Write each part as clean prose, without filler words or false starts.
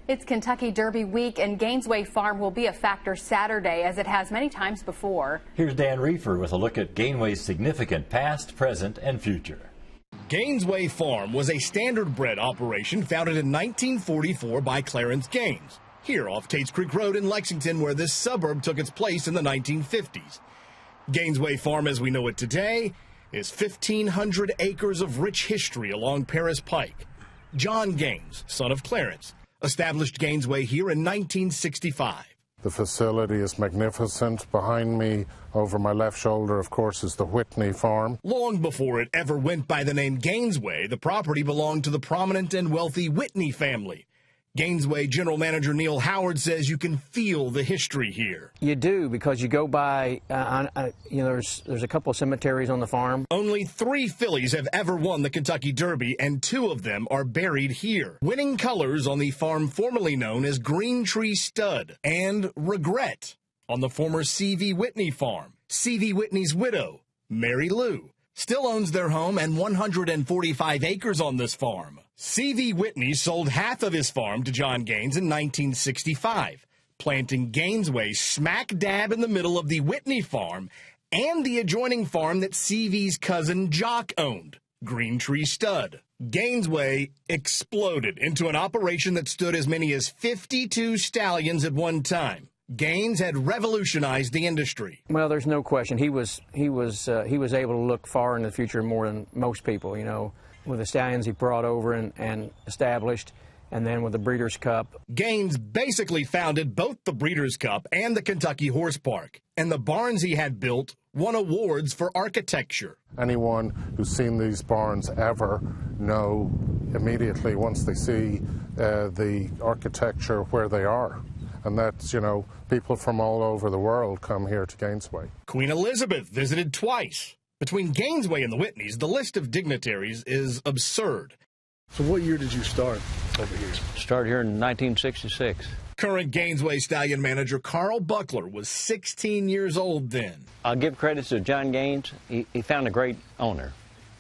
It's Kentucky Derby week, and Gainesway Farm will be a factor Saturday, as it has many times before. Here's Dan Reefer with a look at Gainesway's significant past, present, and future. Gainesway Farm was a standard-bred operation founded in 1944 by Clarence Gaines, here off Tates Creek Road in Lexington, where this suburb took its place in the 1950s. Gainesway Farm, as we know it today, is 1,500 acres of rich history along Paris Pike. John Gaines, son of Clarence, established Gainesway here in 1965. The facility is magnificent. Behind me, over my left shoulder, of course, is the Whitney farm. Long before it ever went by the name Gainesway, the property belonged to the prominent and wealthy Whitney family. Gainesway General Manager Neil Howard says you can feel the history here. You do, because you go by, there's a couple of cemeteries on the farm. Only 3 fillies have ever won the Kentucky Derby, and 2 of them are buried here. Winning colors on the farm formerly known as Green Tree Stud, and Regret on the former C.V. Whitney farm. C.V. Whitney's widow, Mary Lou, still owns their home and 145 acres on this farm. C.V. Whitney sold half of his farm to John Gaines in 1965, planting Gainesway smack dab in the middle of the Whitney farm and the adjoining farm that C.V.'s cousin Jock owned, Green Tree Stud. Gainesway exploded into an operation that stood as many as 52 stallions at one time. Gaines had revolutionized the industry. Well, there's no question. He was able to look far in the future more than most people, with the stallions he brought over and established, and then with the Breeders' Cup. Gaines basically founded both the Breeders' Cup and the Kentucky Horse Park, and the barns he had built won awards for architecture. Anyone who's seen these barns ever know immediately, once they see the architecture, where they are. And that's, people from all over the world come here to Gainesway. Queen Elizabeth visited twice. Between Gainesway and the Whitneys, the list of dignitaries is absurd. So what year did you start over here? Started here in 1966. Current Gainesway stallion manager Carl Buckler was 16 years old then. I'll give credit to John Gaines. He found a great owner,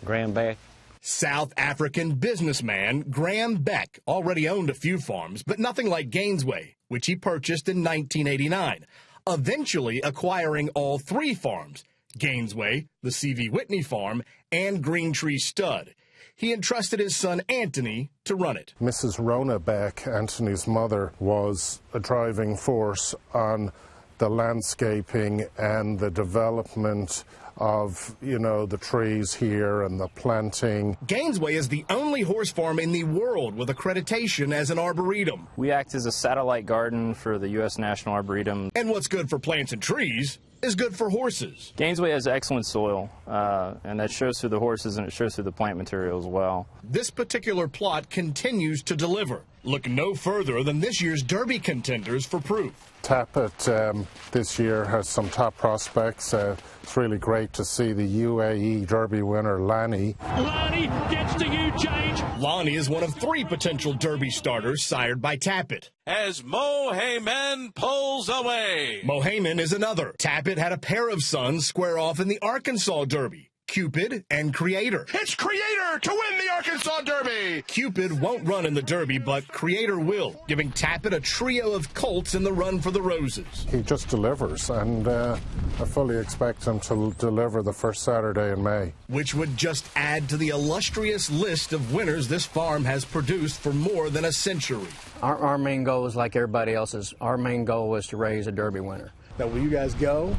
Graham Beck. South African businessman Graham Beck already owned a few farms, but nothing like Gainesway, which he purchased in 1989, eventually acquiring all 3 farms, Gainesway, the C.V. Whitney farm, and Green Tree Stud. He entrusted his son Anthony to run it. Mrs. Rona Beck, Anthony's mother, was a driving force on the landscaping and the development of, the trees here and the planting. Gainesway is the only horse farm in the world with accreditation as an arboretum. We act as a satellite garden for the U.S. National Arboretum. And what's good for plants and trees is good for horses. Gainesway has excellent soil, and that shows through the horses and it shows through the plant material as well. This particular plot continues to deliver. Look no further than this year's Derby contenders for proof. Tappet this year has some top prospects. It's really great to see the UAE Derby winner, Lanny. Lonnie gets to you, change. Lonnie is one of 3 potential Derby starters sired by Tappet. As Mohaymen pulls away. Mohaymen is another. Tappet had a pair of sons square off in the Arkansas Derby, Cupid and Creator. It's Creator to win the Arkansas Derby. Cupid won't run in the Derby, but Creator will, giving Tappet a trio of colts in the run for the Roses. He just delivers, and I fully expect him to deliver the first Saturday in May. Which would just add to the illustrious list of winners this farm has produced for more than a century. Our main goal is like everybody else's. Our main goal is to raise a Derby winner. Now, will you guys go?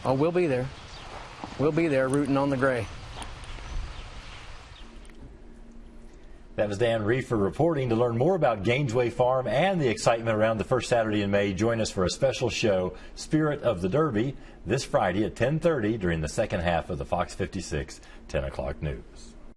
Oh, we'll be there. We'll be there rooting on the gray. That was Dan Reefer reporting. To learn more about Gainesway Farm and the excitement around the first Saturday in May, join us for a special show, Spirit of the Derby, this Friday at 10:30 during the second half of the Fox 56 10 o'clock news.